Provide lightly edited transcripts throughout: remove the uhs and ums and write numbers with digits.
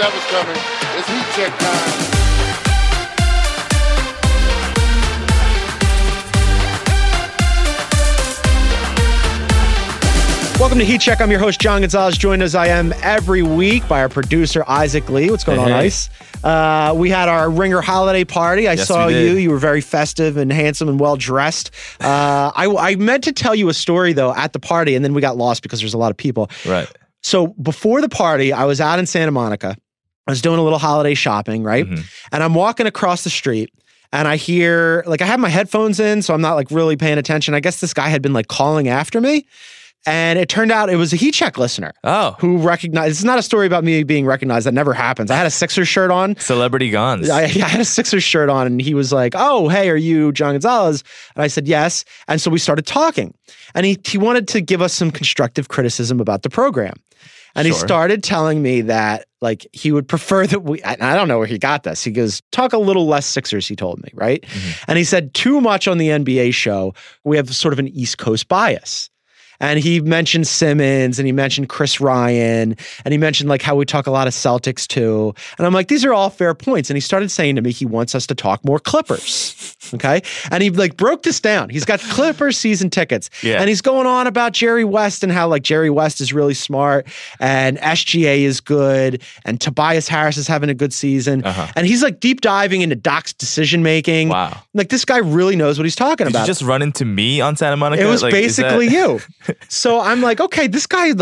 that was coming. It's heat check time. Welcome to Heat Check. I'm your host, John Gonzalez, joined as I am every week by our producer, Isaac Lee. What's going on, Ice? We had our Ringer holiday party. I saw you. You were very festive and handsome and well-dressed. I meant to tell you a story, though, at the party, and then we got lost because there's a lot of people. Right. So before the party, I was out in Santa Monica. I was doing a little holiday shopping, right? Mm-hmm. And I'm walking across the street. And I hear, I have my headphones in, so I'm not, really paying attention. I guess this guy had been, calling after me. And it turned out it was a Heat Check listener. Oh. Who recognized, it's not a story about me being recognized. That never happens. I had a Sixers shirt on. Celebrity Gons. I had a Sixers shirt on, and he was like, oh, hey, are you John Gonzalez? And I said, yes. And so we started talking. And he wanted to give us some constructive criticism about the program. And he started telling me that, he would prefer that I don't know where he got this. He goes, talk a little less Sixers, he told me, right? Mm-hmm. And he said, too much on the NBA show. We have sort of an East Coast bias. And he mentioned Simmons, and he mentioned Chris Ryan, and he mentioned how we talk a lot of Celtics too. And I'm like, these are all fair points. And he started saying to me he wants us to talk more Clippers. Okay. And he broke this down. He's got Clippers season tickets. Yeah. And he's going on about Jerry West and how Jerry West is really smart and SGA is good and Tobias Harris is having a good season. Uh-huh. And he's deep diving into Doc's decision making. Wow. This guy really knows what he's talking about. Did you just run into me on Santa Monica? It was basically you. So I'm like, okay, this guy,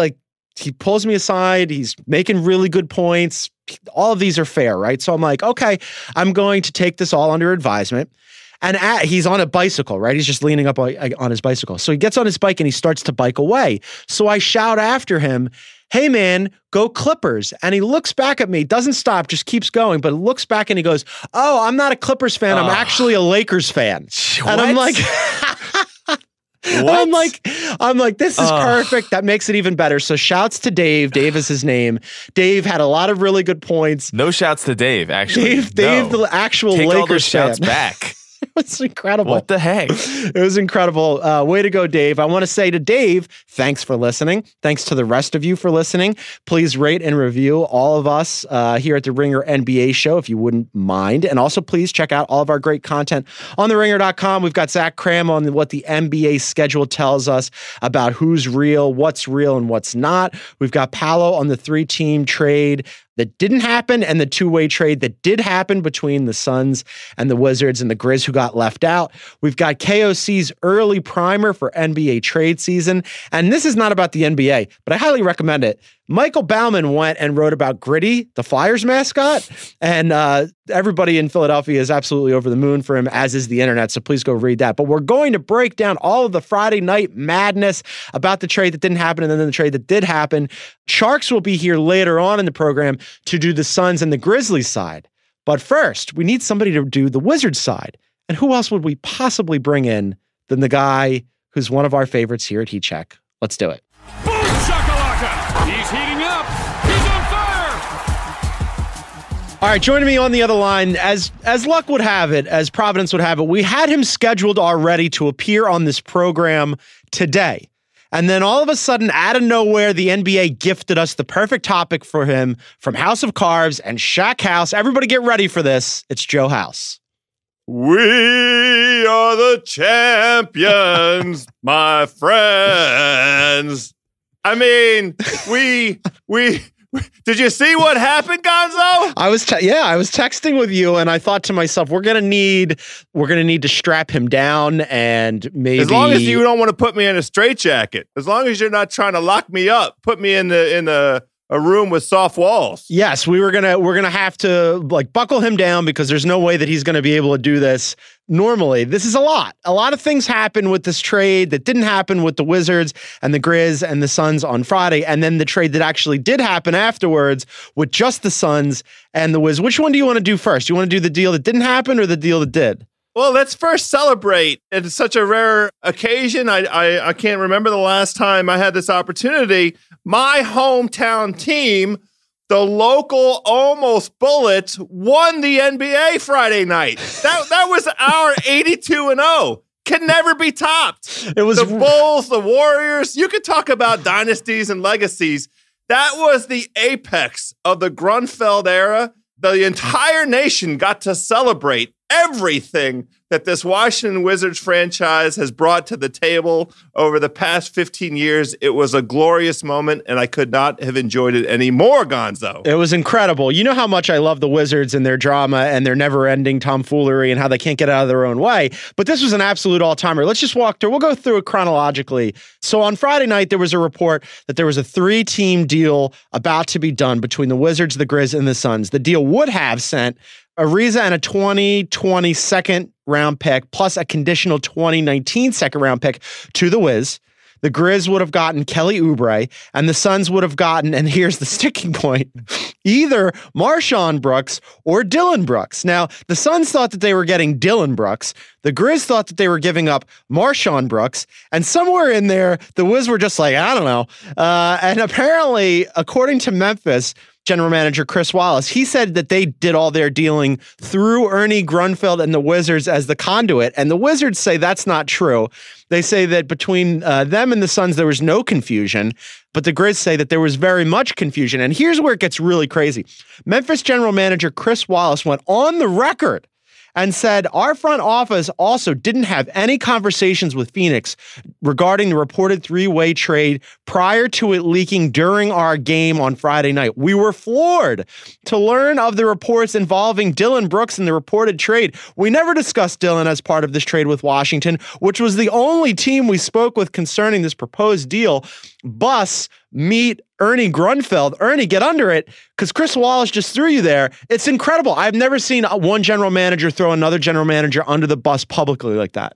he pulls me aside. He's making really good points. All of these are fair, right? So I'm like, okay, I'm going to take this all under advisement. And he's on a bicycle, right? He's just leaning up on his bicycle. So he gets on his bike and he starts to bike away. So I shout after him, hey man, go Clippers. And he looks back at me, doesn't stop, just keeps going, but looks back and he goes, oh, I'm not a Clippers fan. I'm actually a Lakers fan. What? And I'm like... What? I'm like, this is perfect. That makes it even better. So shouts to Dave. Dave is his name. Dave had a lot of really good points. No shouts to Dave, actually. Dave, the actual Take Lakers all those shouts fan. back. It was incredible. What the heck? It was incredible. Way to go, Dave. I want to say to Dave, thanks for listening. Thanks to the rest of you for listening. Please rate and review all of us here at the Ringer NBA show, if you wouldn't mind. And also, please check out all of our great content on theringer.com. We've got Zach Cram on what the NBA schedule tells us about who's real, and what's not. We've got Paolo on the 3-team trade that didn't happen and the 2-way trade that did happen between the Suns and the Wizards and the Grizz who got left out. We've got KOC's early primer for NBA trade season. And this is not about the NBA, but I highly recommend it. Michael Bauman went and wrote about Gritty, the Flyers mascot, and everybody in Philadelphia is absolutely over the moon for him, as is the internet, so please go read that. But we're going to break down all of the Friday night madness about the trade that didn't happen and then the trade that did happen. Tjarks will be here later on in the program to do the Suns and the Grizzlies side. But first, we need somebody to do the Wizards side. And who else would we possibly bring in than the guy who's one of our favorites here at Heat Check? Let's do it. Boom shakalaka! He's heating up. He's on fire. All right, joining me on the other line, as luck would have it, as Providence would have it, we had him scheduled already to appear on this program today. And then all of a sudden, out of nowhere, the NBA gifted us the perfect topic for him from House of Carves and Shaq House. Everybody get ready for this. It's Joe House. We are the champions, my friends. I mean, we did you see what happened, Gonzo? I was texting with you, and I thought to myself, we're gonna need to strap him down, and maybe as long as you don't want to put me in a straitjacket, as long as you're not trying to lock me up, put me in a room with soft walls. Yes, we're gonna have to buckle him down because there's no way that he's gonna be able to do this normally. This is a lot. A lot of things happen with this trade that didn't happen with the Wizards and the Grizz and the Suns on Friday, and then the trade that actually did happen afterwards with just the Suns and the Wiz. Which one do you want to do first? You want to do the deal that didn't happen or the deal that did? Well, let's first celebrate. It's such a rare occasion. I can't remember the last time I had this opportunity. My hometown team, the local Almost Bullets, won the NBA Friday night. That was our 82-0. Can never be topped. It was the Bulls, the Warriors. You could talk about dynasties and legacies. That was the apex of the Grunfeld era. The entire nation got to celebrate everything that this Washington Wizards franchise has brought to the table over the past 15 years. It was a glorious moment, and I could not have enjoyed it any more, Gonzo. It was incredible. You know how much I love the Wizards and their drama and their never-ending tomfoolery and how they can't get out of their own way. But this was an absolute all-timer. Let's just walk through. We'll go through it chronologically. So on Friday night, there was a report that there was a 3-team deal about to be done between the Wizards, the Grizz, and the Suns. The deal would have sent Ariza and a 2020 second round pick plus a conditional 2019 second round pick to the Wiz. The Grizz would have gotten Kelly Oubre, and the Suns would have gotten, and here's the sticking point, either Marshawn Brooks or Dillon Brooks. Now, the Suns thought that they were getting Dillon Brooks. The Grizz thought that they were giving up Marshawn Brooks, and somewhere in there, the Wiz were just like, I don't know. And apparently, according to Memphis, general manager Chris Wallace, he said that they did all their dealing through Ernie Grunfeld and the Wizards as the conduit. And the Wizards say that's not true. They say that between them and the Suns, there was no confusion. But the Grizz say that there was very much confusion. And here's where it gets really crazy. Memphis general manager Chris Wallace went on the record and said our front office also didn't have any conversations with Phoenix regarding the reported 3-way trade prior to it leaking during our game on Friday night. We were floored to learn of the reports involving Dillon Brooks in the reported trade. We never discussed Dillon as part of this trade with Washington, which was the only team we spoke with concerning this proposed deal. Bus, meet Ernie Grunfeld. Ernie, get under it, because Chris Wallace just threw you there. It's incredible. I've never seen one general manager throw another general manager under the bus publicly like that.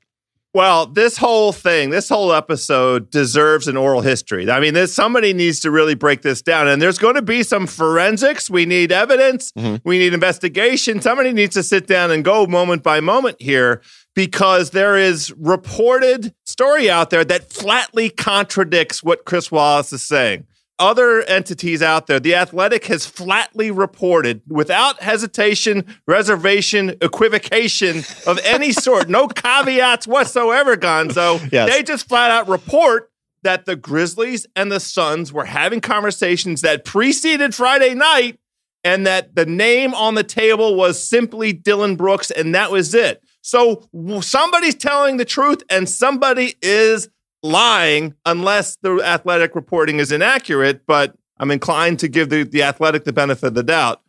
Well, this whole thing, this whole episode deserves an oral history. I mean, somebody needs to really break this down. And there's going to be some forensics. We need evidence. We need investigation. Somebody needs to sit down and go moment by moment here, because there is reported story out there that flatly contradicts what Chris Wallace is saying. Other entities out there, The Athletic has flatly reported, without hesitation, reservation, equivocation of any sort, no caveats whatsoever, Gonzo. Yes. They just flat out report that the Grizzlies and the Suns were having conversations that preceded Friday night, and that the name on the table was simply Dillon Brooks, and that was it. So somebody's telling the truth and somebody is lying, unless the Athletic reporting is inaccurate, but I'm inclined to give the Athletic the benefit of the doubt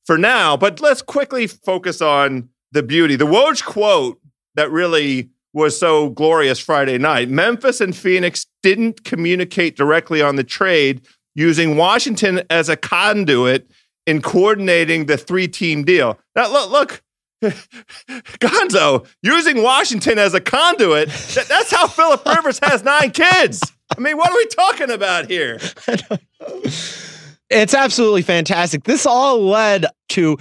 for now. But let's quickly focus on the beauty. The Woj quote that really was so glorious Friday night. Memphis and Phoenix didn't communicate directly on the trade, using Washington as a conduit in coordinating the 3-team deal. Now, look. Gonzo, using Washington as a conduit, that's how Phillip Rivers has 9 kids. I mean, what are we talking about here? It's absolutely fantastic. This all led to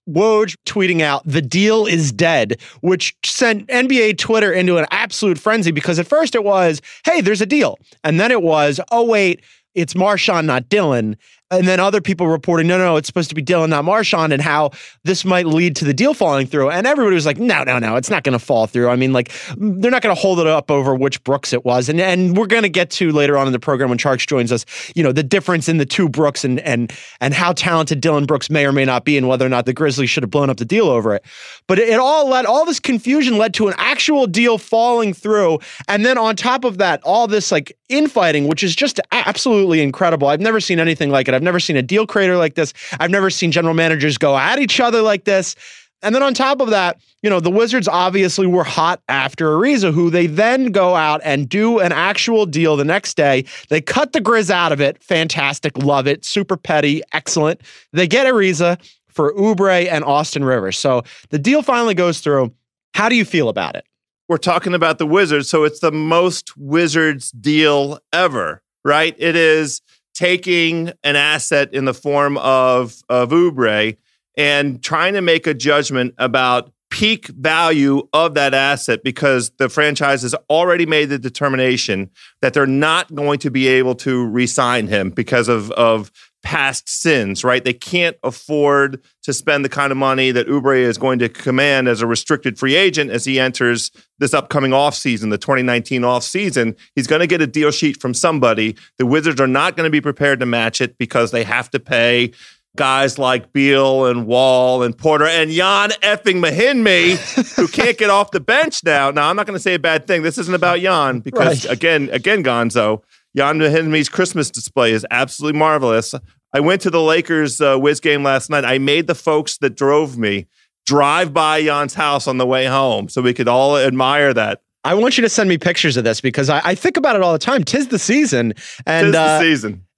Woj tweeting out, "The deal is dead," which sent NBA Twitter into an absolute frenzy, because at first it was, hey, there's a deal. And then it was, oh, wait, it's Marshawn, not Dillon. And then other people reporting, no, it's supposed to be Dillon, not Marshawn, and how this might lead to the deal falling through. And everybody was like, no, it's not going to fall through. I mean, like, they're not going to hold it up over which Brooks it was. And we're going to get to later on in the program when Tjarks joins us, the difference in the two Brooks and how talented Dillon Brooks may or may not be, and whether or not the Grizzlies should have blown up the deal over it. But all this confusion led to an actual deal falling through. And then on top of that, all this like infighting, which is just absolutely incredible. I've never seen anything like it. I've never seen a deal creator like this. I've never seen general managers go at each other like this. And then on top of that, the Wizards obviously were hot after Ariza, who they then go out and do an actual deal the next day. They cut the Grizz out of it. Fantastic. Love it. Super petty. Excellent. They get Ariza for Oubre and Austin Rivers. So the deal finally goes through. How do you feel about it? We're talking about the Wizards, so it's the most Wizards deal ever, right? It is taking an asset in the form of Oubre and trying to make a judgment about peak value of that asset, because the franchise has already made the determination that they're not going to be able to re-sign him because of past sins, right? They can't afford to spend the kind of money that Oubre is going to command as a restricted free agent as he enters this upcoming offseason, the 2019 offseason. He's going to get a deal sheet from somebody. The Wizards are not going to be prepared to match it because they have to pay guys like Beal and Wall and Porter and Jan effing Mahinmi, who can't get off the bench now. Now, I'm not going to say a bad thing. This isn't about Jan because, again, Gonzo, Jan Mahinmi's Christmas display is absolutely marvelous. I went to the Lakers Wiz game last night. I made the folks that drove me drive by Jan's house on the way home so we could all admire that. I want you to send me pictures of this because I think about it all the time. Tis the season. And,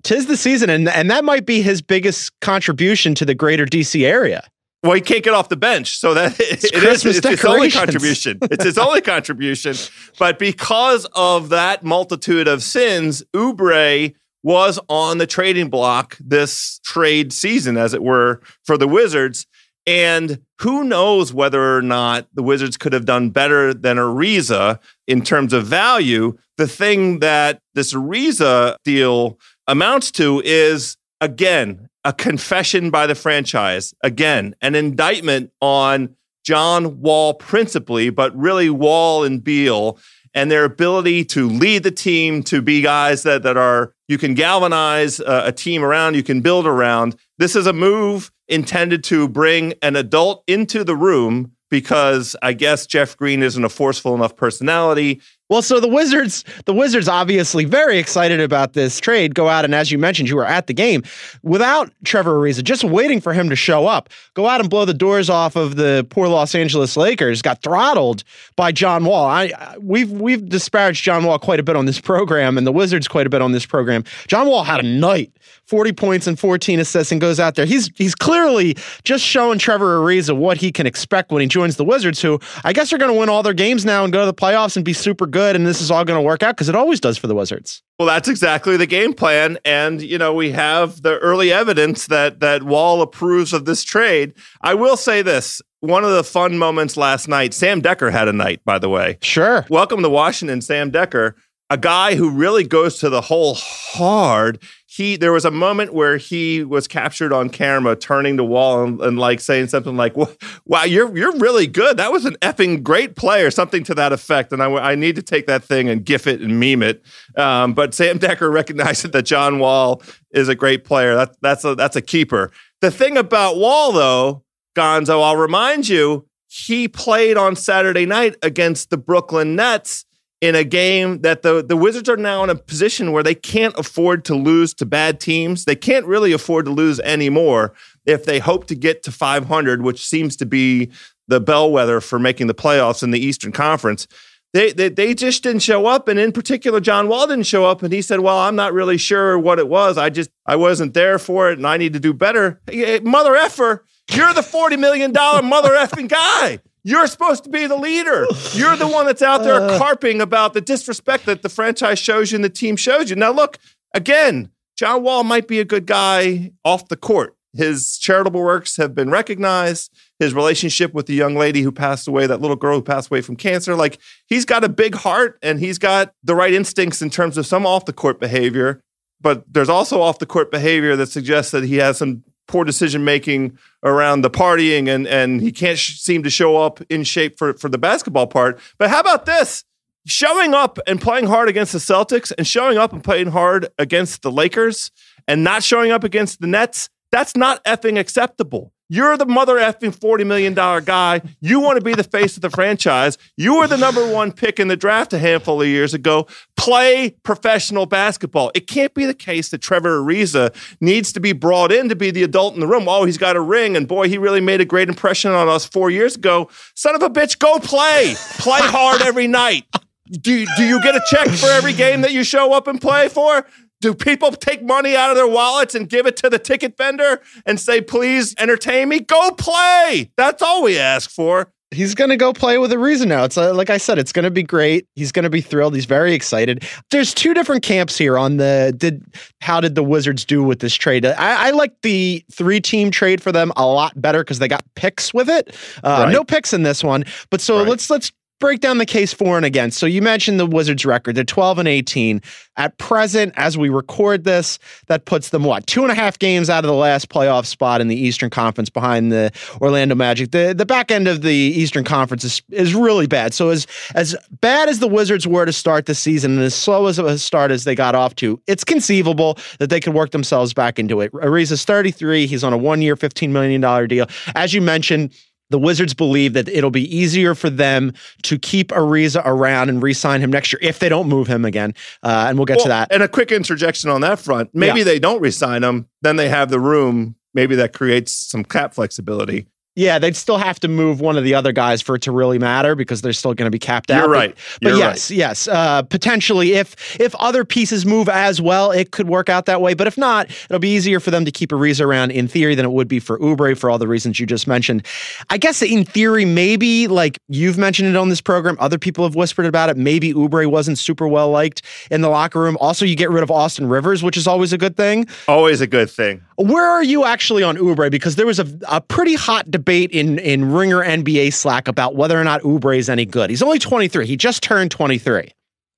Tis the season, and that might be his biggest contribution to the greater DC area. Well, he can't get off the bench, so that it's his only contribution. It's his only contribution. But because of that multitude of sins, Oubre was on the trading block this trade season, as it were, for the Wizards. And who knows whether or not the Wizards could have done better than Ariza in terms of value. The thing that this Ariza deal amounts to is, again, a confession by the franchise. Again, an indictment on John Wall principally, but really Wall and Beal and their ability to lead the team, to be guys that are, you can galvanize a team around, you can build around. This is a move intended to bring an adult into the room because I guess Jeff Green isn't a forceful enough personality. Well, so the Wizards obviously very excited about this trade, go out and, as you mentioned, you were at the game without Trevor Ariza, just waiting for him to show up, go out and blow the doors off of the poor Los Angeles Lakers, got throttled by John Wall. We've disparaged John Wall quite a bit on this program and the Wizards quite a bit on this program. John Wall had a night, 40 points and 14 assists, and goes out there. He's clearly just showing Trevor Ariza what he can expect when he joins the Wizards, who I guess are going to win all their games now and go to the playoffs and be super good. And this is all going to work out because it always does for the Wizards. Well, that's exactly the game plan. And, we have the early evidence that Wall approves of this trade. I will say this. One of the fun moments last night, Sam Decker had a night, by the way. Sure. Welcome to Washington, Sam Decker, a guy who really goes to the hole hard. There was a moment where he was captured on camera turning to Wall and like saying something like, wow, you're really good. That was an effing great play or something to that effect. And I need to take that thing and gif it and meme it. But Sam Decker recognized that John Wall is a great player. That's a keeper. The thing about Wall, though, Gonzo, I'll remind you, he played on Saturday night against the Brooklyn Nets in a game that the Wizards are now in a position where they can't afford to lose to bad teams. They can't really afford to lose anymore if they hope to get to 500, which seems to be the bellwether for making the playoffs in the Eastern Conference. They just didn't show up, and in particular, John Wall didn't show up, and he said, well, I'm not really sure what it was. I wasn't there for it, and I need to do better. Hey, mother effer, you're the $40 million mother effing guy. You're supposed to be the leader. You're the one that's out there carping about the disrespect that the franchise shows you and the team shows you. Now, look, again, John Wall might be a good guy off the court. His charitable works have been recognized. His relationship with the young lady who passed away, that little girl who passed away from cancer, like he's got a big heart and he's got the right instincts in terms of some off the court behavior. But there's also off the court behavior that suggests that he has some poor decision-making around the partying and he can't seem to show up in shape for the basketball part. But how about this? Showing up and playing hard against the Celtics and showing up and playing hard against the Lakers and not showing up against the Nets, that's not effing acceptable. You're the mother effing $40 million guy. You want to be the face of the franchise. You were the number one pick in the draft a handful of years ago. Play professional basketball. It can't be the case that Trevor Ariza needs to be brought in to be the adult in the room. Oh, he's got a ring, and boy, he really made a great impression on us 4 years ago. Son of a bitch, go play. Play hard every night. Do you get a check for every game that you show up and play for? Do people take money out of their wallets and give it to the ticket vendor and say, please entertain me? Go play. That's all we ask for. He's going to go play with Ariza now. It's like I said, it's going to be great. He's going to be thrilled. He's very excited. There's two different camps here on how did the Wizards do with this trade? I like the 3-team trade for them a lot better because they got picks with it. Right. No picks in this one. But so let's break down the case for and against. So you mentioned the Wizards record. They're 12-18. At present, as we record this, that puts them, 2.5 games out of the last playoff spot in the Eastern Conference behind the Orlando Magic. The back end of the Eastern Conference is really bad. So as bad as the Wizards were to start the season and as slow as a start as they got off to, it's conceivable that they could work themselves back into it. Ariza's 33. He's on a 1-year, $15 million deal. As you mentioned, the Wizards believe that it'll be easier for them to keep Ariza around and re-sign him next year if they don't move him again. And we'll get to that. And a quick interjection on that front. Maybe they don't re-sign him. Then they have the room. Maybe that creates some cap flexibility. Yeah, they'd still have to move one of the other guys for it to really matter because they're still going to be capped out. You're right. But yes. Potentially, if other pieces move as well, it could work out that way. But if not, it'll be easier for them to keep Ariza around in theory than it would be for Oubre for all the reasons you just mentioned. I guess in theory, maybe like you've mentioned it on this program, other people have whispered about it. Maybe Oubre wasn't super well liked in the locker room. Also, you get rid of Austin Rivers, which is always a good thing. Always a good thing. Where are you actually on Oubre? Because there was a pretty hot debate in Ringer NBA Slack about whether or not Oubre is any good. He's only 23. He just turned 23.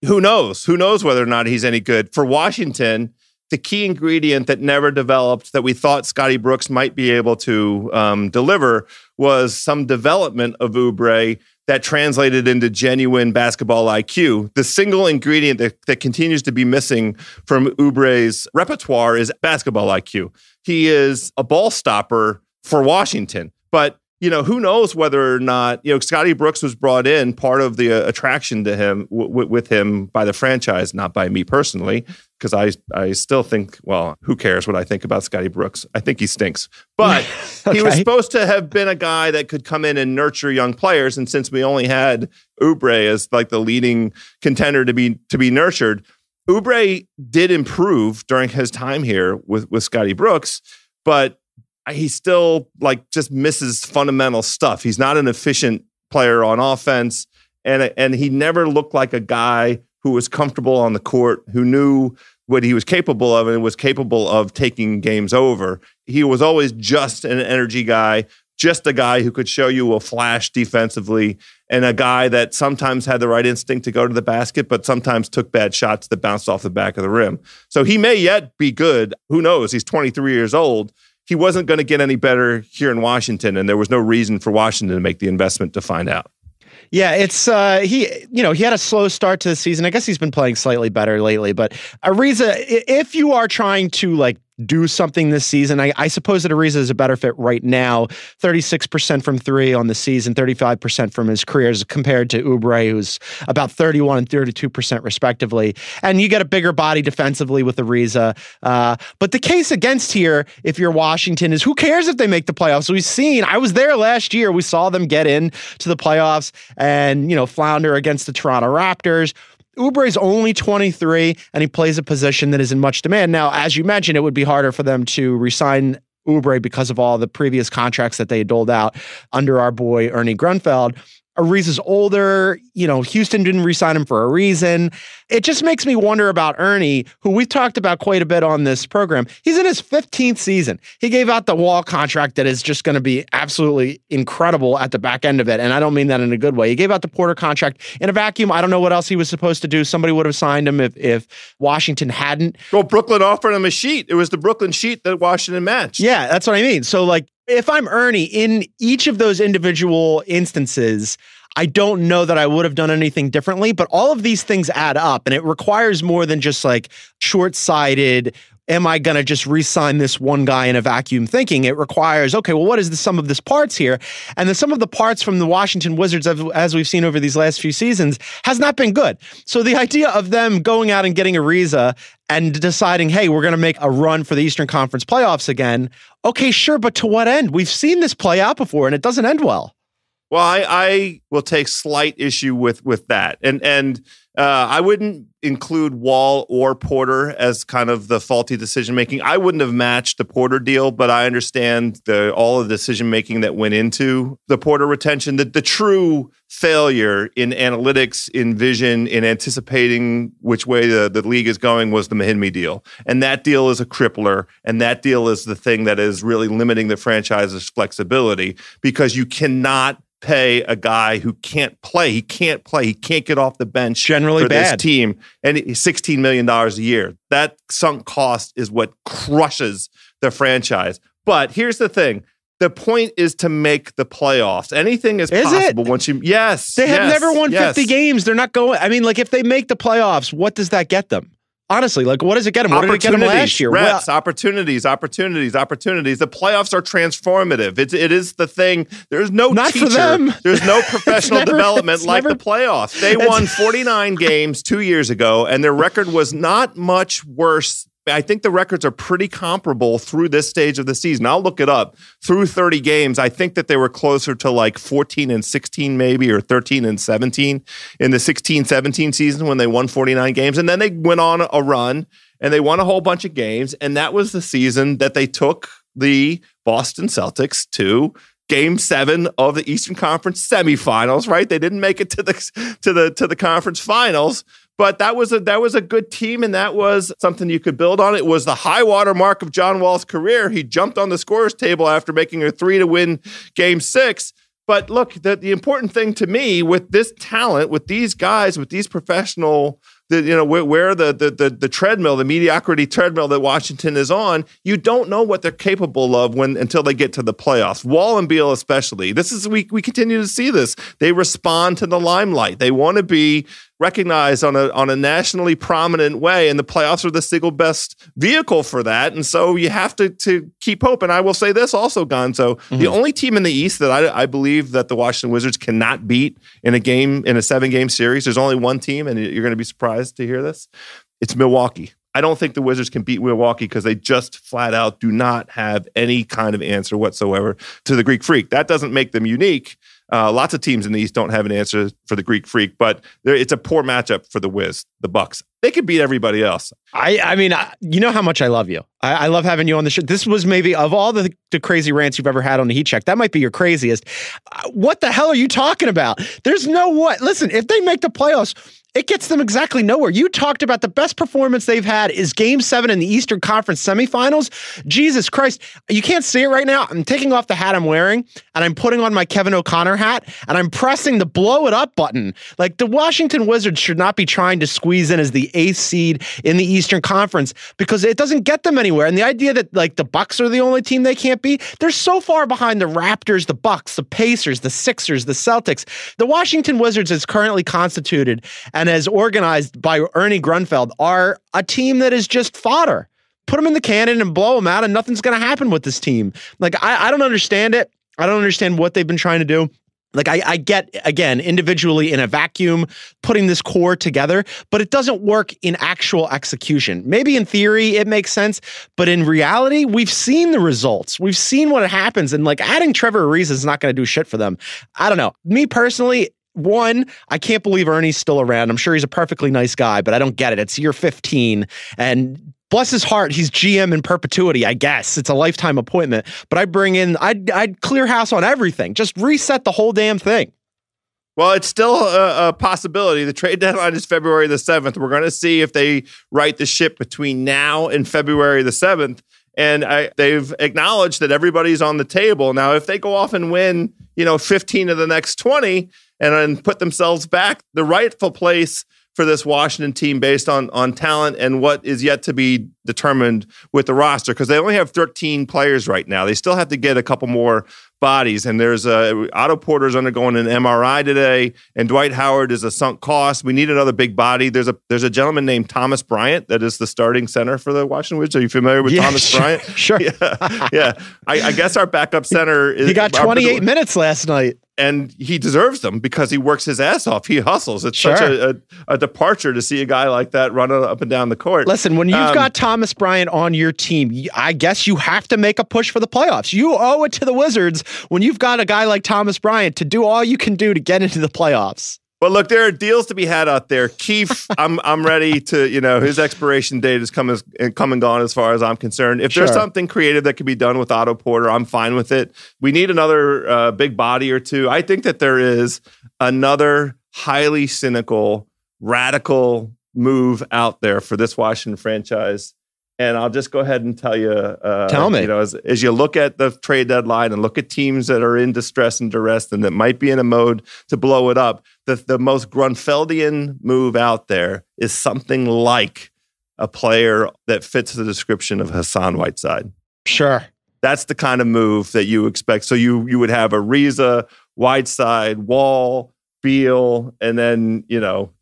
Who knows? Who knows whether or not he's any good? For Washington, the key ingredient that never developed that we thought Scotty Brooks might be able to deliver was some development of Oubre that translated into genuine basketball IQ. The single ingredient that continues to be missing from Oubre's repertoire is basketball IQ. He is a ball stopper for Washington. But, who knows whether or not, Scotty Brooks was brought in, part of the attraction to him, with him by the franchise, not by me personally, because I still think, who cares what I think about Scotty Brooks? I think he stinks. But Okay. He was supposed to have been a guy that could come in and nurture young players. And since we only had Oubre as like the leading contender to be nurtured, Oubre did improve during his time here with Scotty Brooks, but he still just misses fundamental stuff. He's not an efficient player on offense, and he never looked like a guy who was comfortable on the court, who knew what he was capable of and was capable of taking games over. He was always just an energy guy, just a guy who could show you a flash defensively, and a guy that sometimes had the right instinct to go to the basket, but sometimes took bad shots that bounced off the back of the rim. So he may yet be good. Who knows? He's 23 years old. He wasn't going to get any better here in Washington, and there was no reason for Washington to make the investment to find out. Yeah, it's he had a slow start to the season. I guess he's been playing slightly better lately, but Ariza, if you are trying to do something this season, I suppose that Ariza is a better fit right now. 36% from three on the season, 35% from his career, as compared to Oubre, who's about 31 and 32% respectively. And you get a bigger body defensively with Ariza. But the case against here, if you're Washington, is who cares if they make the playoffs? I was there last year. We saw them get in to the playoffs and, flounder against the Toronto Raptors. Oubre's only 23, and he plays a position that is in much demand. Now, as you mentioned, it would be harder for them to re-sign Oubre because of all the previous contracts that they had doled out under our boy Ernie Grunfeld. Ariza's older. Houston didn't re-sign him for a reason. It just makes me wonder about Ernie, who we've talked about quite a bit on this program. He's in his 15th season. He gave out the Wall contract that is just going to be absolutely incredible at the back end of it, and I don't mean that in a good way. He gave out the Porter contract in a vacuum. I don't know what else he was supposed to do. Somebody would have signed him if Washington hadn't. Well, Brooklyn offered him a sheet. It was the Brooklyn sheet that Washington matched. Yeah, that's what I mean. So, if I'm Ernie, in each of those individual instances, I don't know that I would have done anything differently, but all of these things add up, and it requires more than just short-sighted, am I going to just re-sign this one guy in a vacuum thinking? It requires, okay, well, what is the sum of this parts here? And the sum of the parts from the Washington Wizards, as we've seen over these last few seasons, has not been good. So the idea of them going out and getting Ariza and deciding, hey, we're going to make a run for the Eastern Conference playoffs again, okay, sure, but to what end? We've seen this play out before, and it doesn't end well. Well, I will take slight issue with that. And I wouldn't include Wall or Porter as kind of the faulty decision-making. I wouldn't have matched the Porter deal, but I understand all of the decision-making that went into the Porter retention. The true failure in analytics, in vision, in anticipating which way the league is going was the Mahinmi deal. And that deal is a crippler, and that deal is the thing that is really limiting the franchise's flexibility, because you cannot pay a guy who can't play. He can't play. He can't get off the bench Generally for bad. this team. And $16 million a year. That sunk cost is what crushes the franchise. But here's the thing. The point is to make the playoffs. Anything is possible once you... Yes. They have never won 50 games. They're not going... I mean, like, if they make the playoffs, what does that get them? Honestly, like, what does it get them? What did it get them last year? Reps, opportunities. The playoffs are transformative. It is the thing. There's no not teacher. For them. There's no professional development like the playoffs. They won 49 games 2 years ago, and their record was not much worse. I think the records are pretty comparable through this stage of the season. I'll look it up. Through 30 games, I think that they were closer to like 14-16 maybe, or 13-17 in the 16-17 season when they won 49 games. And then they went on a run and they won a whole bunch of games. And that was the season that they took the Boston Celtics to Game 7 of the Eastern Conference semifinals, right? They didn't make it to the conference finals. But that was a good team, and that was something you could build on. It was the high water mark of John Wall's career. He jumped on the scorer's table after making a 3 to win Game 6. But look, the important thing to me with this talent, with these guys, with these professional, where the treadmill, the mediocrity treadmill that Washington is on, you don't know what they're capable of until they get to the playoffs. Wall and Beal especially. We continue to see this. They respond to the limelight. They want to be recognized on a nationally prominent way, and the playoffs are the single best vehicle for that. And so you have to keep hope. And I will say this also, Gonzo, the only team in the East that I believe that the Washington Wizards cannot beat in a 7-game series. There's only one team, and you're going to be surprised to hear this. It's Milwaukee. I don't think the Wizards can beat Milwaukee because they just flat out do not have any kind of answer whatsoever to the Greek Freak. That doesn't make them unique. Lots of teams in the East don't have an answer for the Greek Freak, but it's a poor matchup for the Bucks. They could beat everybody else. I mean, you know how much I love you. I love having you on the show. This was maybe, of all the crazy rants you've ever had on the Heat Check, that might be your craziest. What the hell are you talking about? There's no what. Listen, if they make the playoffs, it gets them exactly nowhere. You talked about the best performance they've had is Game 7 in the Eastern Conference semifinals. Jesus Christ. You can't see it right now. I'm taking off the hat I'm wearing, and I'm putting on my Kevin O'Connor hat, and I'm pressing the blow it up button. Like, the Washington Wizards should not be trying to squeeze in as the 8th seed in the Eastern Conference because it doesn't get them anywhere. And the idea that, like, the Bucks are the only team they can't beat, they're so far behind the Raptors, the Bucks, the Pacers, the Sixers, the Celtics. The Washington Wizards is currently constituted and as organized by Ernie Grunfeld are a team that is just fodder. Put them in the cannon and blow them out, and nothing's going to happen with this team. Like, I don't understand it. I don't understand what they've been trying to do. Like, I get, again, individually in a vacuum, putting this core together, but it doesn't work in actual execution. Maybe in theory it makes sense, but in reality, we've seen the results. We've seen what happens, and like adding Trevor Ariza is not going to do shit for them. I don't know. Me personally, one, I can't believe Ernie's still around. I'm sure he's a perfectly nice guy, but I don't get it. It's year 15, and bless his heart, he's GM in perpetuity, I guess. It's a lifetime appointment. But I'd clear house on everything. Just reset the whole damn thing. Well, it's still a possibility. The trade deadline is February the 7th. We're going to see if they right the ship between now and February the 7th. And they've acknowledged that everybody's on the table. Now, if they go off and win, 15 of the next 20 and then put themselves back, the rightful place for this Washington team based on talent and what is yet to be determined with the roster, because they only have 13 players right now. They still have to get a couple more bodies, and there's Otto Porter's undergoing an MRI today, and Dwight Howard is a sunk cost. We need another big body. There's a gentleman named Thomas Bryant that is the starting center for the Washington Wizards. Are you familiar with Thomas Bryant? Sure. Yeah. I guess our backup center is... He got 28 minutes last night. And he deserves them because he works his ass off. He hustles. It's such a departure to see a guy like that running up and down the court. Listen, when you've got Thomas Bryant on your team, I guess you have to make a push for the playoffs. You owe it to the Wizards when you've got a guy like Thomas Bryant to do all you can do to get into the playoffs. Well, look, there are deals to be had out there. Keith, I'm ready to, his expiration date is come and gone as far as I'm concerned. If there's something creative that can be done with Otto Porter, I'm fine with it. We need another big body or two. I think that there is another highly cynical, radical move out there for this Washington franchise. And I'll just go ahead and tell you. Tell me. As you look at the trade deadline and look at teams that are in distress and duress and that might be in a mode to blow it up, the most Grunfeldian move out there is something like a player that fits the description of Hassan Whiteside. Sure. That's the kind of move that you expect. So you would have Ariza, Whiteside, Wall, Beal, and then,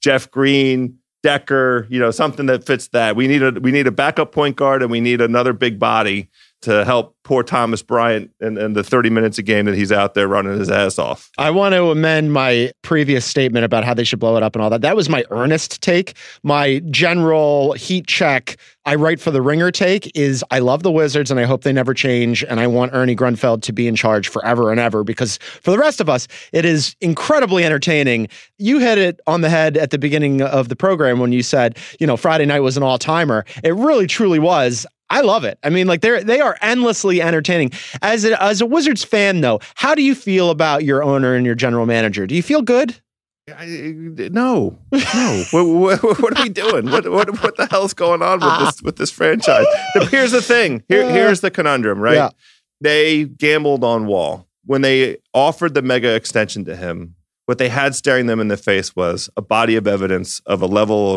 Jeff Green, Decker, something that fits that. We need a backup point guard, and we need another big body to help poor Thomas Bryant and the 30 minutes a game that he's out there running his ass off. I want to amend my previous statement about how they should blow it up and all that. That was my earnest take. My general heat check, I write for the Ringer take is I love the Wizards and I hope they never change. And I want Ernie Grunfeld to be in charge forever and ever, because for the rest of us, it is incredibly entertaining. You hit it on the head at the beginning of the program when you said, Friday night was an all-timer. It really, truly was. I love it. I mean, they are endlessly entertaining. As a Wizards fan, though, how do you feel about your owner and your general manager? Do you feel good? No. What are we doing? What the hell's going on with this franchise? Here's the thing. Here's the conundrum, right? Yeah. They gambled on Wall when they offered the mega extension to him. What they had staring them in the face was a body of evidence of the level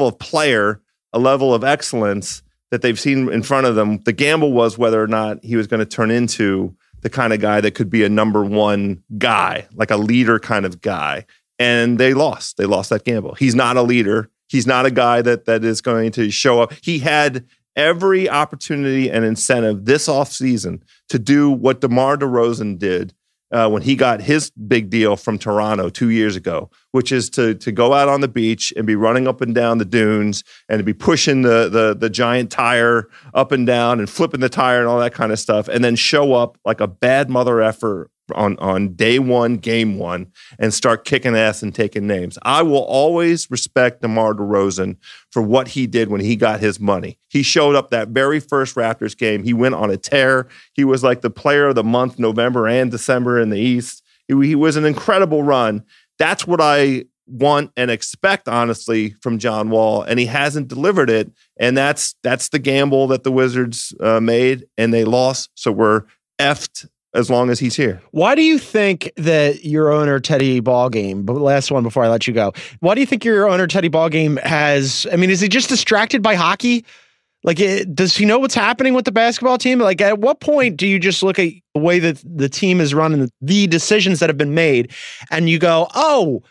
of player, a level of excellence that they've seen in front of them. The gamble was whether or not he was going to turn into the kind of guy that could be a number one guy, like a leader kind of guy. And they lost. They lost that gamble. He's not a leader. He's not a guy that is going to show up. He had every opportunity and incentive this offseason to do what DeMar DeRozan did when he got his big deal from Toronto 2 years ago, which is to go out on the beach and be running up and down the dunes and to be pushing the giant tire up and down and flipping the tire and all that kind of stuff, and then show up like a bad mother effer on day one, game one, and start kicking ass and taking names. I will always respect DeMar DeRozan for what he did when he got his money. He showed up that very first Raptors game. He went on a tear. He was like the player of the month, November and December in the East. He was an incredible run. That's what I want and expect, honestly, from John Wall, and he hasn't delivered it. And that's the gamble that the Wizards made, and they lost. So we're effed as long as he's here. Why do you think that your owner, Teddy Ballgame, but last one before I let you go, why do you think your owner, Teddy Ballgame, is he just distracted by hockey? Does he know what's happening with the basketball team? At what point do you just look at the way that the team is running, the decisions that have been made, and you go, oh,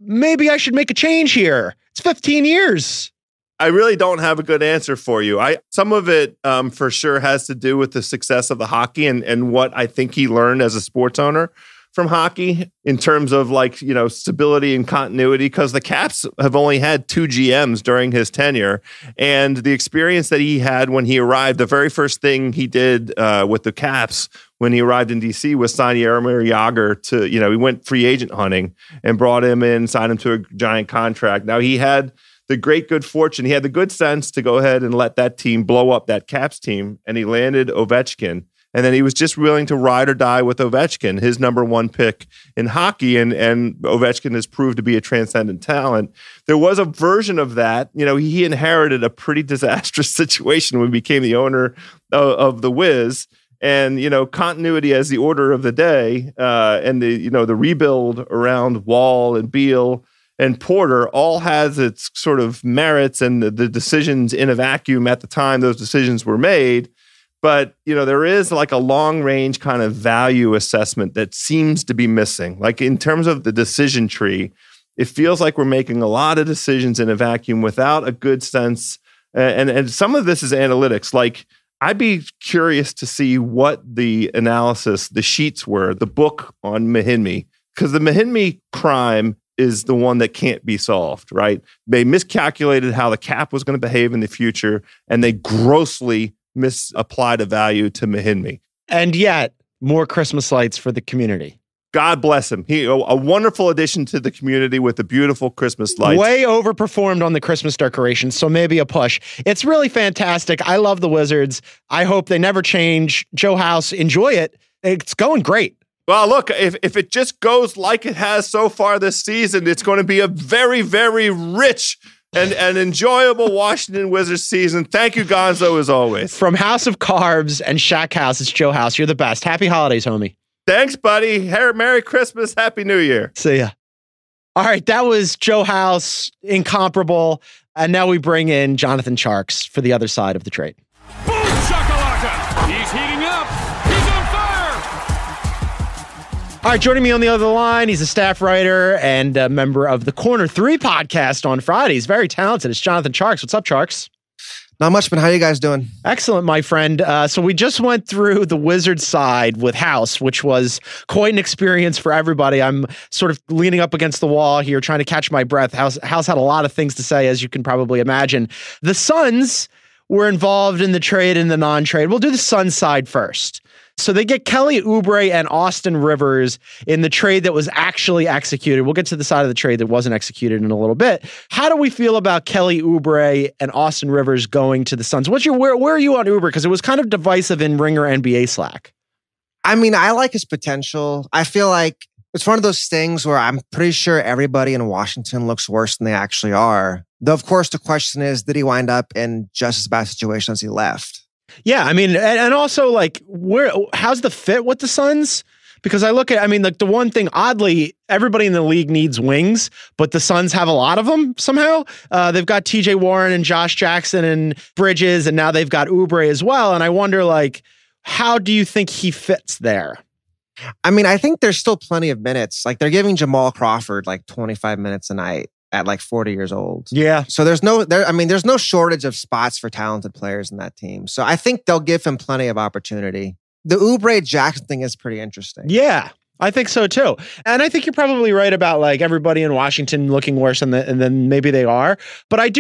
maybe I should make a change here? It's 15 years. I really don't have a good answer for you. Some of it for sure has to do with the success of the hockey and what I think he learned as a sports owner from hockey in terms of stability and continuity, because the Caps have only had 2 GMs during his tenure, and the experience that he had when he arrived, the very first thing he did with the Caps when he arrived in DC was sign Jaromir Jagr to, he went free agent hunting and brought him in, signed him to a giant contract. Now he had the great good fortune. He had the good sense to go ahead and let that team blow up that Caps team, and he landed Ovechkin. And then he was just willing to ride or die with Ovechkin, his number one pick in hockey. And Ovechkin has proved to be a transcendent talent. There was a version of that. He inherited a pretty disastrous situation when he became the owner of the Wiz. And, continuity as the order of the day and the rebuild around Wall and Beal and Porter all has its sort of merits, and the decisions in a vacuum at the time those decisions were made. But, there is like a long range kind of value assessment that seems to be missing. Like in terms of the decision tree, it feels like we're making a lot of decisions in a vacuum without a good sense. And some of this is analytics. Like, I'd be curious to see what the analysis, the sheets were, the book on Mahinmi, because the Mahinmi crime is the one that can't be solved, right? They miscalculated how the cap was going to behave in the future, and they grossly misapplied a value to Mahinmi. And yet, more Christmas lights for the community. God bless him. He a wonderful addition to the community with the beautiful Christmas lights. Way overperformed on the Christmas decorations, so maybe a push. It's really fantastic. I love the Wizards. I hope they never change. Joe House, enjoy it. It's going great. Well, look, if it just goes like it has so far this season, it's going to be a very, very rich and an enjoyable Washington Wizards season. Thank you, Gonzo, as always. From House of Carbs and Shack House, it's Joe House. You're the best. Happy holidays, homie. Thanks, buddy. Merry Christmas. Happy New Year. See ya. All right, that was Joe House, incomparable. And now we bring in Jonathan Tjarks for the other side of the trade. Boom shakalaka! He's heating up. He's on fire. All right, joining me on the other line, he's a staff writer and a member of the Corner 3 podcast on Fridays. Very talented. It's Jonathan Tjarks. What's up, Tjarks? Not much, but how are you guys doing? Excellent, my friend. So we just went through the Wizards side with House, which was quite an experience for everybody. I'm sort of leaning up against the wall here, trying to catch my breath. House had a lot of things to say, as you can probably imagine. The Suns were involved in the trade and the non-trade. We'll do the Suns side first. So they get Kelly Oubre and Austin Rivers in the trade that was actually executed. We'll get to the side of the trade that wasn't executed in a little bit. How do we feel about Kelly Oubre and Austin Rivers going to the Suns? Where are you on Oubre? Because it was kind of divisive in Ringer NBA Slack. I mean, I like his potential. I feel like it's one of those things where I'm pretty sure everybody in Washington looks worse than they actually are. Though, of course, the question is, did he wind up in just as bad a situation as he left? Yeah, I mean, and also like, how's the fit with the Suns? Because I look at, I mean, like the one thing, oddly, everybody in the league needs wings, but the Suns have a lot of them somehow. They've got TJ Warren and Josh Jackson and Bridges, and now they've got Oubre as well. And I wonder, like, how do you think he fits there? I mean, I think there's still plenty of minutes. Like, they're giving Jamal Crawford like 25 minutes a night at like 40 years old. Yeah. So there's no shortage of spots for talented players in that team. So I think they'll give him plenty of opportunity. The Oubre Jackson thing is pretty interesting. Yeah, I think so too. And I think you're probably right about like everybody in Washington looking worse and then maybe they are. But I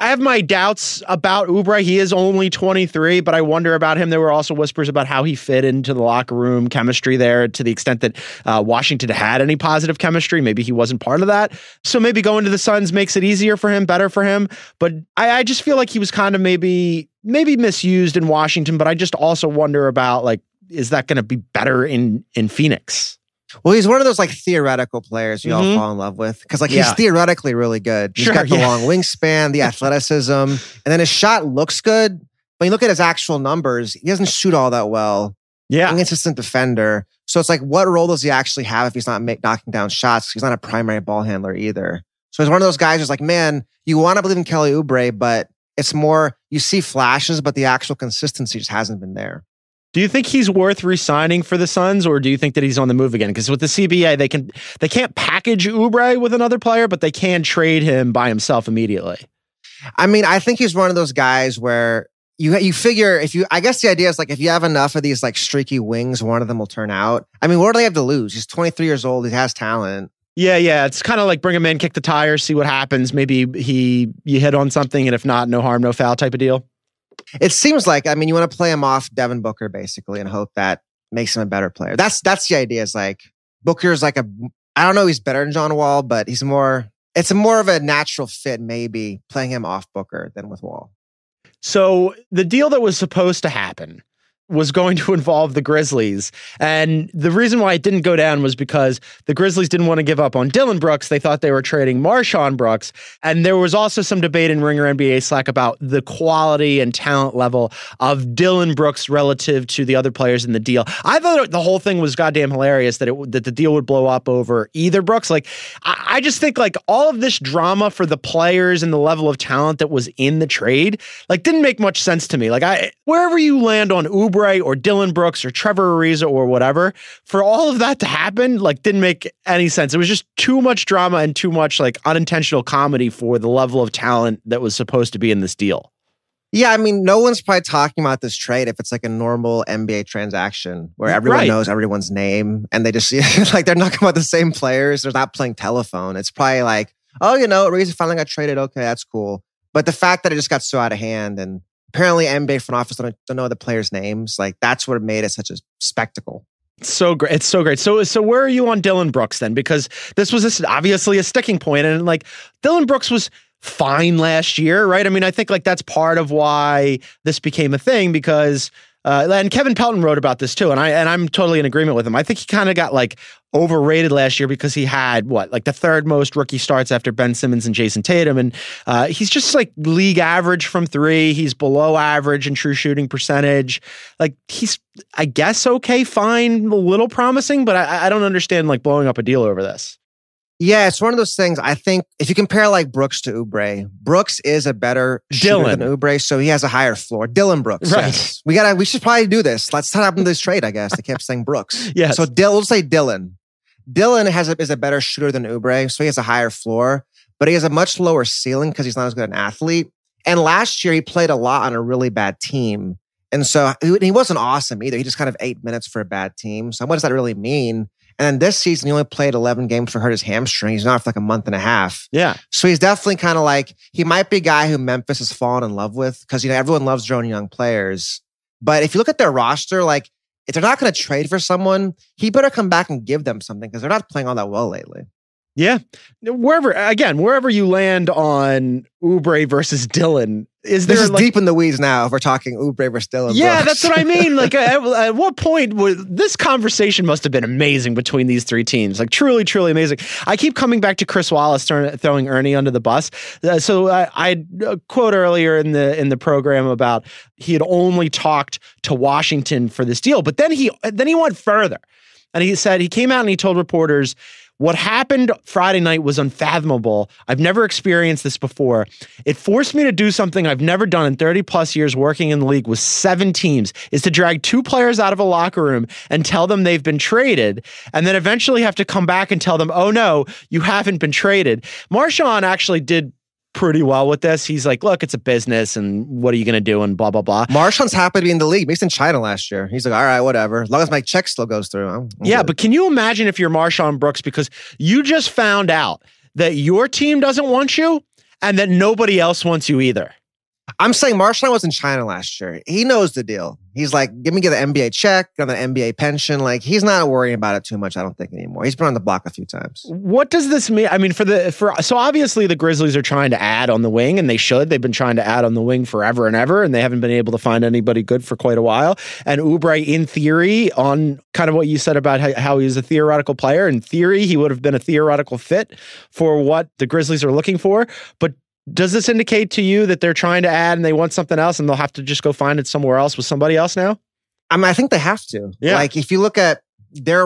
have my doubts about Oubre. He is only 23, but I wonder about him. There were also whispers about how he fit into the locker room chemistry there to the extent that Washington had any positive chemistry. Maybe he wasn't part of that. So maybe going to the Suns makes it easier for him, better for him. But I just feel like he was kind of maybe misused in Washington, but I just also wonder about like, is that going to be better in Phoenix? Well, he's one of those like theoretical players you all fall in love with because like he's theoretically really good. He's got the long wingspan, the athleticism, and then his shot looks good. But you look at his actual numbers, he doesn't shoot all that well. Yeah, inconsistent defender. So it's like, what role does he actually have if he's not knocking down shots? He's not a primary ball handler either. So he's one of those guys who's like, man, you want to believe in Kelly Oubre, but it's more you see flashes, but the actual consistency just hasn't been there. Do you think he's worth re-signing for the Suns, or do you think that he's on the move again? Because with the CBA, they can't package Oubre with another player, but they can trade him by himself immediately. I mean, I think he's one of those guys where you figure I guess the idea is like if you have enough of these like streaky wings, one of them will turn out. I mean, what do they have to lose? He's 23 years old. He has talent. Yeah. It's kind of like bring him in, kick the tires, see what happens. Maybe you hit on something, and if not, no harm, no foul type of deal. It seems like, I mean, you want to play him off Devin Booker basically and hope that makes him a better player. That's the idea. Is like Booker's like I don't know, he's better than John Wall, but it's more of a natural fit maybe playing him off Booker than with Wall. So the deal that was supposed to happen was going to involve the Grizzlies. And the reason why it didn't go down was because the Grizzlies didn't want to give up on Dillon Brooks. They thought they were trading Marshawn Brooks. And there was also some debate in Ringer NBA Slack about the quality and talent level of Dillon Brooks relative to the other players in the deal. I thought the whole thing was goddamn hilarious that the deal would blow up over either Brooks. Like, I just think like all of this drama for the players and the level of talent that was in the trade, like didn't make much sense to me. Like wherever you land on Oubre or Dillon Brooks or Trevor Ariza or whatever, for all of that to happen, like didn't make any sense. It was just too much drama and too much like unintentional comedy for the level of talent that was supposed to be in this deal. Yeah, I mean, no one's probably talking about this trade if it's like a normal NBA transaction where everyone knows everyone's name and they just like they're not talking about the same players. They're not playing telephone. It's probably like, oh, Ariza finally got traded. Okay, that's cool. But the fact that it just got so out of hand and apparently NBA front office don't know the players' names. Like that's what made it such a spectacle. So great. It's so great. So where are you on Dillon Brooks then? Because this was obviously a sticking point, and like Dillon Brooks was fine last year, right? I mean, I think like that's part of why this became a thing because And Kevin Pelton wrote about this too, and I'm totally in agreement with him. I think he kind of got like overrated last year because he had the third most rookie starts after Ben Simmons and Jason Tatum, and he's just like league average from three. He's below average in true shooting percentage. Like he's, I guess, okay, fine, a little promising, but I don't understand like blowing up a deal over this. Yeah, it's one of those things. I think if you compare like Brooks to Oubre, Brooks is a better shooter than Oubre, so he has a higher floor. Dylan Brooks. Right. Yes. We should probably do this. Let's set up this trade, I guess. They kept saying Brooks. Yes. So we'll say Dylan. Dylan is a better shooter than Oubre, so he has a higher floor, but he has a much lower ceiling because he's not as good an athlete. And last year, he played a lot on a really bad team. And so he wasn't awesome either. He just kind of 8 minutes for a bad team. So what does that really mean? And then this season, he only played 11 games for hurt his hamstring. He's not for like a month and a half. Yeah. So he's definitely kind of like, he might be a guy who Memphis has fallen in love with because, everyone loves their own young players. But if you look at their roster, like if they're not going to trade for someone, he better come back and give them something because they're not playing all that well lately. Yeah. Wherever you land on Oubre versus Dylan, this is deep in the weeds now if we're talking Oubre versus Dylan. Yeah, Brooks. that's what I mean. Like at what point this conversation must have been amazing between these three teams. Like truly, truly amazing. I keep coming back to Chris Wallace throwing Ernie under the bus. So I quote earlier in the program about he had only talked to Washington for this deal, but then he went further. And he said he came out and he told reporters, what happened Friday night was unfathomable. I've never experienced this before. It forced me to do something I've never done in 30 plus years working in the league with 7 teams, is to drag 2 players out of a locker room and tell them they've been traded, and then eventually have to come back and tell them, oh no, you haven't been traded. Marshawn actually did pretty well with this. He's like, look, it's a business and what are you going to do and blah, blah, blah. Marshawn's happy to be in the league. He's in China last year. He's like, all right, whatever. As long as my check still goes through. I'm yeah, good. but can you imagine if you're Marshawn Brooks because you just found out that your team doesn't want you and that nobody else wants you either? I'm saying Marshawn was in China last year. He knows the deal. He's like, get the NBA check, get the NBA pension. Like, he's not worrying about it too much, I don't think, anymore. He's been on the block a few times. What does this mean? I mean, so obviously the Grizzlies are trying to add on the wing, and they should. They've been trying to add on the wing forever and ever, and they haven't been able to find anybody good for quite a while. And Oubre, in theory, on kind of what you said about how he's a theoretical player, in theory, he would have been a theoretical fit for what the Grizzlies are looking for. But does this indicate to you that they're trying to add and they want something else and they'll have to just go find it somewhere else with somebody else now? I mean, I think they have to. Yeah. Like, if you look at, they're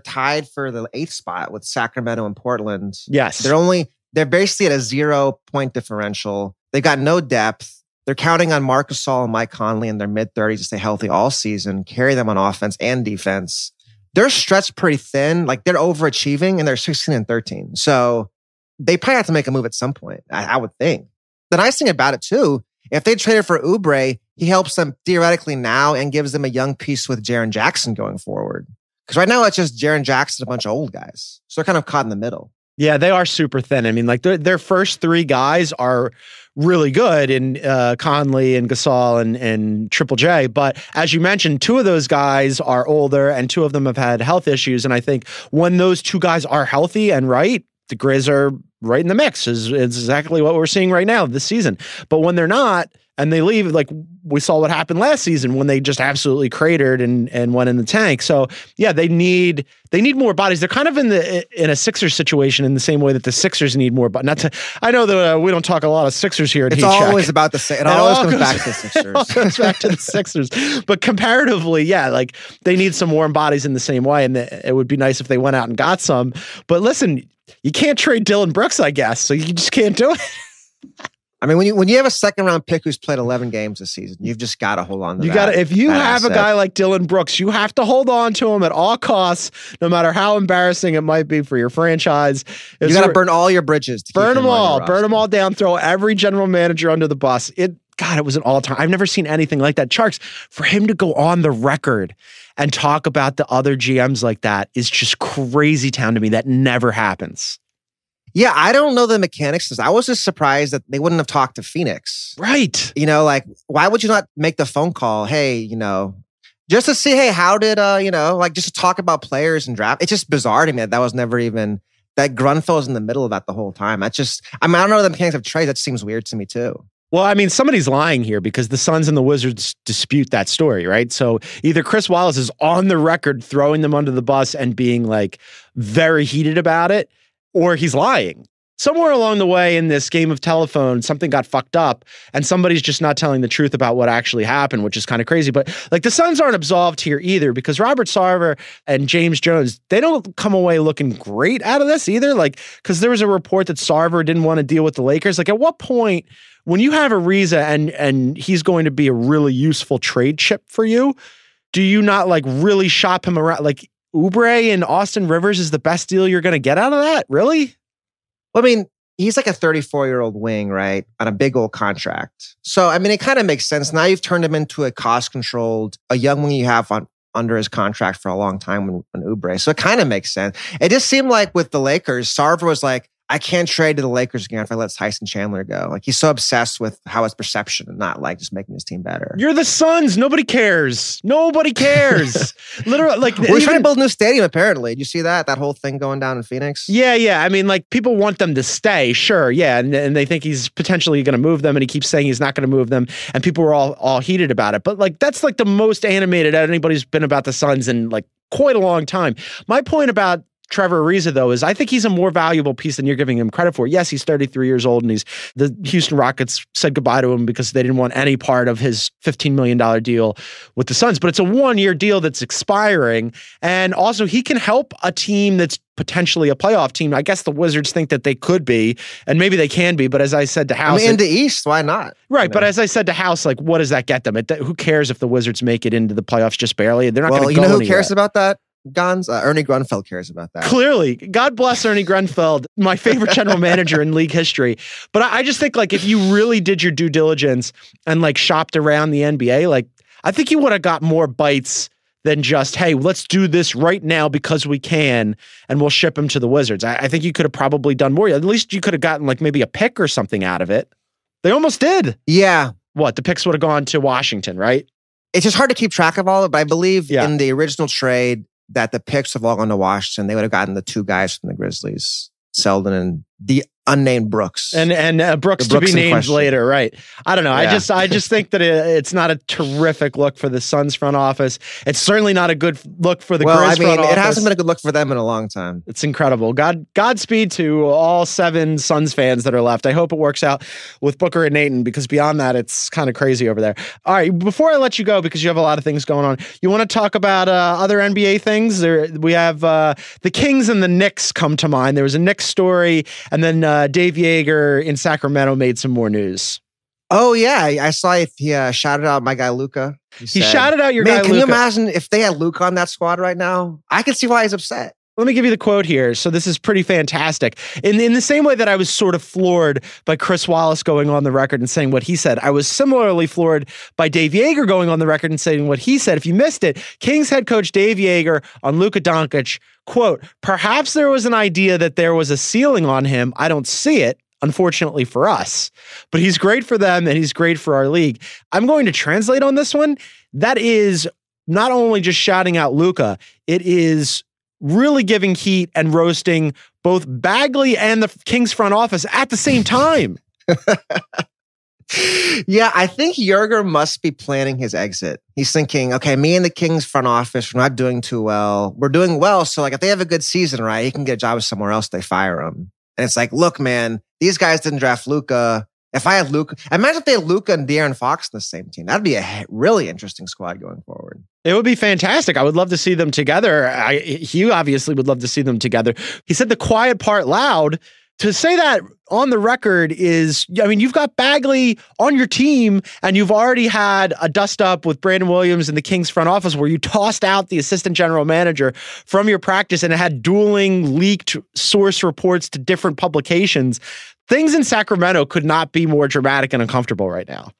tied for the 8th spot with Sacramento and Portland. Yes. They're basically at a 0-point differential. They've got no depth. They're counting on Marc Gasol and Mike Conley in their mid-30s to stay healthy all season, carry them on offense and defense. They're stretched pretty thin. Like, they're overachieving and they're 16-13. So they probably have to make a move at some point, I would think. The nice thing about it, too, if they traded for Oubre, he helps them theoretically now and gives them a young piece with Jaren Jackson going forward. Because right now, it's just Jaren Jackson, a bunch of old guys. So they're kind of caught in the middle. Yeah, they are super thin. I mean, like their first 3 guys are really good in Conley and Gasol and Triple J. But as you mentioned, 2 of those guys are older and 2 of them have had health issues. And I think when those 2 guys are healthy and right, the Grizz are right in the mix is exactly what we're seeing right now this season. But when they're not and they leave, like we saw what happened last season when they just absolutely cratered and went in the tank. So yeah, they need more bodies. They're kind of in a Sixers situation in the same way that the Sixers need more. But I know that we don't talk a lot of Sixers here. It's always about the Sixers. It always comes back to the Sixers. It all comes back to the Sixers. But comparatively, yeah, like they need some warm bodies in the same way. And it would be nice if they went out and got some. But listen, you can't trade Dylan Brooks, I guess. So you just can't do it. I mean, when you have a 2nd-round pick who's played 11 games this season, you've just got to hold on to that. If you have a guy like Dylan Brooks, you have to hold on to him at all costs, no matter how embarrassing it might be for your franchise. You got to burn all your bridges. Burn them all down. Throw every general manager under the bus. It was an all-time. I've never seen anything like that. Tjarks, for him to go on the record and talk about the other GMs like that is just crazy town to me. That never happens. Yeah, I don't know the mechanics. I was just surprised that they wouldn't have talked to Phoenix. Right. Like, why would you not make the phone call? Hey, just to see, hey, how did, just to talk about players and draft. It's just bizarre to me that was never even, that Grunfeld was in the middle of that the whole time. I don't know the mechanics of trade. That seems weird to me too. Well, I mean, somebody's lying here because the Suns and the Wizards dispute that story, right? So either Chris Wallace is on the record throwing them under the bus and being like very heated about it, or he's lying. Somewhere along the way in this game of telephone, something got fucked up and somebody's just not telling the truth about what actually happened, which is kind of crazy. But like the Suns aren't absolved here either because Robert Sarver and James Jones, they don't come away looking great out of this either. Like, because there was a report that Sarver didn't want to deal with the Lakers. Like, at what point, when you have Ariza and he's going to be a really useful trade chip for you, do you not like really shop him around? Like Oubre and Austin Rivers is the best deal you're going to get out of that? Really? Well, I mean, he's like a 34-year-old wing, right? On a big old contract. So, I mean, it kind of makes sense. Now you've turned him into a cost-controlled, a young wing you have under his contract for a long time when Oubre. So it kind of makes sense. It just seemed like with the Lakers, Sarver was like, I can't trade to the Lakers again if I let Tyson Chandler go. Like, he's so obsessed with how it's perception and not like just making his team better. You're the Suns. Nobody cares. Nobody cares. Literally, like we're trying to build a new stadium. Apparently, did you see that whole thing going down in Phoenix? Yeah. I mean, like people want them to stay, sure, yeah, and they think he's potentially going to move them, and he keeps saying he's not going to move them, and people were all heated about it. But like that's like the most animated anybody's been about the Suns in like quite a long time. My point about Trevor Ariza, though, is I think he's a more valuable piece than you're giving him credit for. Yes, he's 33 years old, and the Houston Rockets said goodbye to him because they didn't want any part of his $15 million deal with the Suns. But it's a one-year deal that's expiring, and also he can help a team that's potentially a playoff team. I guess the Wizards think that they could be, and maybe they can be, but as I said to House... I mean, in the East, why not? Right, but as I said to House, like, what does that get them? Who cares if the Wizards make it into the playoffs just barely? They're not going to go anywhere. Who cares about that? Ernie Grunfeld cares about that. Clearly. God bless Ernie Grunfeld, my favorite general manager in league history. But I just think like if you really did your due diligence and like shopped around the NBA, like I think you would have got more bites than just, hey, let's do this right now because we can and we'll ship him to the Wizards. I think you could have probably done more. At least you could have gotten like maybe a pick or something out of it. They almost did. Yeah. What? The picks would have gone to Washington, right? It's just hard to keep track of all of it, but I believe in the original trade that the picks have all gone to Washington. They would have gotten the two guys from the Grizzlies, Selden and the unnamed Brooks. And Brooks to be named later, right? I don't know. Yeah. I just think that it's not a terrific look for the Suns front office. It's certainly not a good look for the Grizz front office. It hasn't been a good look for them in a long time. It's incredible. Godspeed to all 7 Suns fans that are left. I hope it works out with Booker and Ayton because beyond that, it's kind of crazy over there. All right, before I let you go, because you have a lot of things going on, you want to talk about other NBA things? We have the Kings and the Knicks come to mind. There was a Knicks story, and then Dave Yeager in Sacramento made some more news. Oh, yeah. I saw he shouted out my guy, Luka. He shouted out your guy, Luka. Can you imagine if they had Luka on that squad right now? I can see why he's upset. Let me give you the quote here. So this is pretty fantastic. In the same way that I was sort of floored by Chris Wallace going on the record and saying what he said, I was similarly floored by Dave Yeager going on the record and saying what he said. If you missed it, Kings head coach Dave Yeager on Luka Doncic, quote, perhaps there was an idea that there was a ceiling on him. I don't see it, unfortunately for us. But he's great for them and he's great for our league. I'm going to translate on this one. That is not only just shouting out Luka, it is really giving heat and roasting both Bagley and the Kings front office at the same time. Yeah, I think Yeager must be planning his exit. He's thinking, okay, me and the Kings front office, we're not doing too well. We're doing well, so like if they have a good season, right, he can get a job somewhere else, they fire him. And it's like, look, man, these guys didn't draft Luka. If I had Luka, imagine if they had Luka and De'Aaron Fox in the same team. That'd be a really interesting squad going forward. It would be fantastic. I would love to see them together. He obviously would love to see them together. He said the quiet part loud. To say that on the record is, I mean, you've got Bagley on your team and you've already had a dust up with Brandon Williams in the Kings front office where you tossed out the assistant general manager from your practice and it had dueling leaked source reports to different publications. Things in Sacramento could not be more dramatic and uncomfortable right now.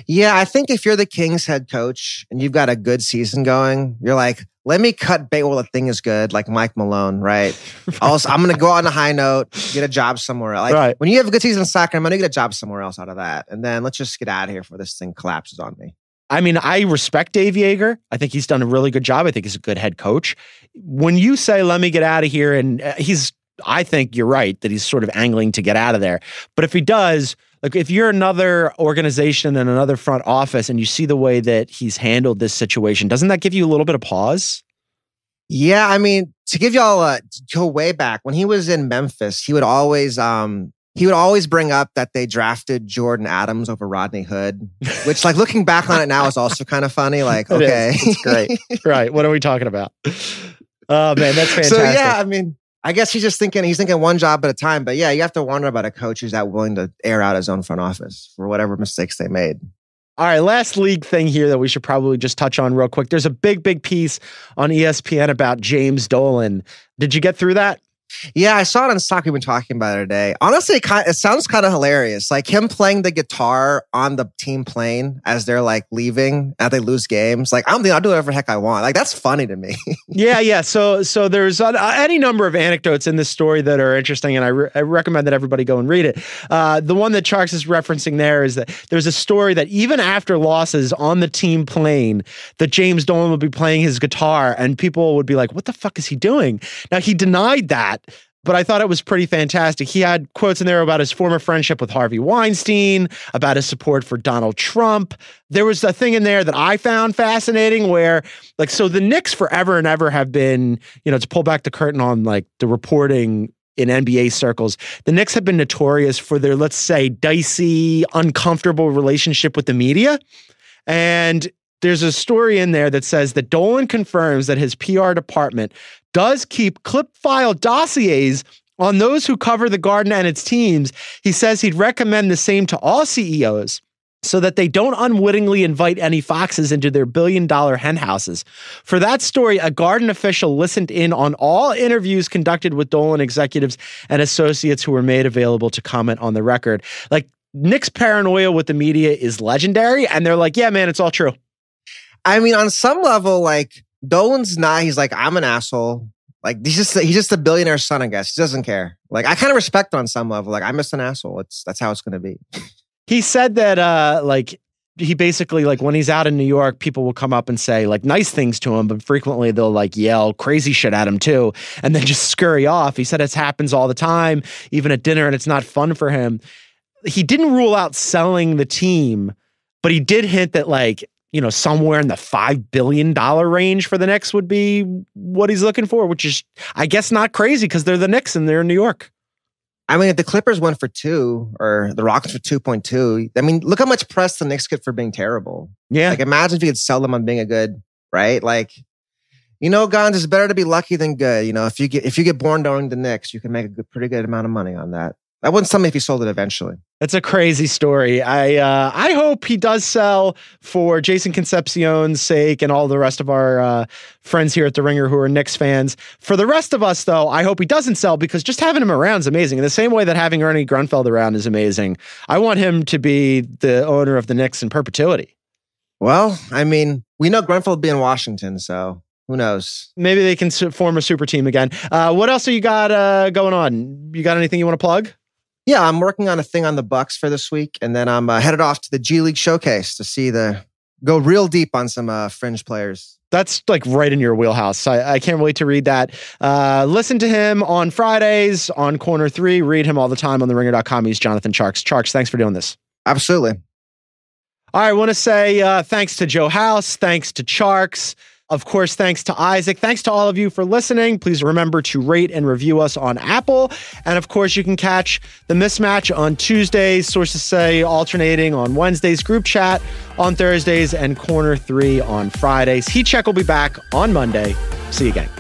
Yeah, I think if you're the Kings head coach and you've got a good season going, you're like, let me cut bait while the thing is good, like Mike Malone, right? Also, I'm going to go on a high note, get a job somewhere else. Like, when you have a good season in Sacramento, you get a job somewhere else out of that. And then let's just get out of here before this thing collapses on me. I mean, I respect Dave Yeager. I think he's done a really good job. I think he's a good head coach. When you say, let me get out of here, and I think you're right that he's sort of angling to get out of there. But if he does, Like if you're another organization and another front office and you see the way that he's handled this situation, doesn't that give you a little bit of pause? Yeah, I mean, to give y'all go way back when he was in Memphis, he would always bring up that they drafted Jordan Adams over Rodney Hood, which, like, looking back on it now is also kind of funny. Like, okay, it's great, right? What are we talking about? Oh man, that's fantastic. So yeah, I mean, I guess he's thinking one job at a time. But yeah, you have to wonder about a coach who's that willing to air out his own front office for whatever mistakes they made. All right, last league thing here that we should probably just touch on real quick. There's a big piece on ESPN about James Dolan. Did you get through that? Yeah, I saw it on stock. We've been talking about it today. Honestly, it sounds kind of hilarious. Like him playing the guitar on the team plane as they're like leaving, as they lose games. Like I'll do whatever the heck I want. Like that's funny to me. Yeah. So there's any number of anecdotes in this story that are interesting, and I recommend that everybody go and read it. The one that Tjarks is referencing there is that there's a story that even after losses on the team plane, that James Dolan would be playing his guitar, and people would be like, "What the fuck is he doing?" Now he denied that. But I thought it was pretty fantastic. He had quotes in there about his former friendship with Harvey Weinstein, about his support for Donald Trump. There was a thing in there that I found fascinating where, like, so the Knicks forever and ever have been, to pull back the curtain on, like, the reporting in NBA circles, the Knicks have been notorious for their, let's say, dicey, uncomfortable relationship with the media. And there's a story in there that says that Dolan confirms that his PR department does keep clip file dossiers on those who cover the Garden and its teams. He says he'd recommend the same to all CEOs so that they don't unwittingly invite any foxes into their billion-dollar hen houses. For that story, a Garden official listened in on all interviews conducted with Dolan executives and associates who were made available to comment on the record. Like, Knicks' paranoia with the media is legendary, and they're like, yeah, man, it's all true. I mean, on some level, like, Dolan's not, he's like, I'm an asshole. Like, he's just a billionaire's son, I guess. He doesn't care. Like, I kind of respect on some level. Like, I'm just an asshole. That's how it's going to be. He said that, he basically, like, when he's out in New York, people will come up and say, like, nice things to him, but frequently they'll, like, yell crazy shit at him, too, and then just scurry off. He said it happens all the time, even at dinner, and it's not fun for him. He didn't rule out selling the team, but he did hint that, like, somewhere in the $5 billion range for the Knicks would be what he's looking for, which is, I guess, not crazy because they're the Knicks and they're in New York. I mean, if the Clippers went for 2 or the Rockets for 2.2, I mean, look how much press the Knicks get for being terrible. Yeah. Like, imagine if you could sell them on being a good, right? Like, Gonz, it's better to be lucky than good. If you get born owning the Knicks, you can make a pretty good amount of money on that. That wouldn't tell me if he sold it eventually. That's a crazy story. I hope he does sell for Jason Concepcion's sake and all the rest of our friends here at The Ringer who are Knicks fans. For the rest of us, though, I hope he doesn't sell because just having him around is amazing. In the same way that having Ernie Grunfeld around is amazing, I want him to be the owner of the Knicks in perpetuity. Well, I mean, we know Grunfeld will be in Washington, so who knows? Maybe they can form a super team again. What else you got going on? You got anything you want to plug? Yeah, I'm working on a thing on the Bucks for this week, and then I'm headed off to the G League Showcase to go real deep on some fringe players. That's like right in your wheelhouse. I can't wait to read that. Listen to him on Fridays on Corner 3. Read him all the time on theringer.com. He's Jonathan Tjarks. Tjarks, thanks for doing this. Absolutely. All right, I want to say thanks to Joe House. Thanks to Tjarks. Of course, thanks to Isaac. Thanks to all of you for listening. Please remember to rate and review us on Apple. And of course, you can catch The Mismatch on Tuesdays, Sources Say alternating on Wednesdays, Group Chat on Thursdays, and Corner 3 on Fridays. Heat Check will be back on Monday. See you again.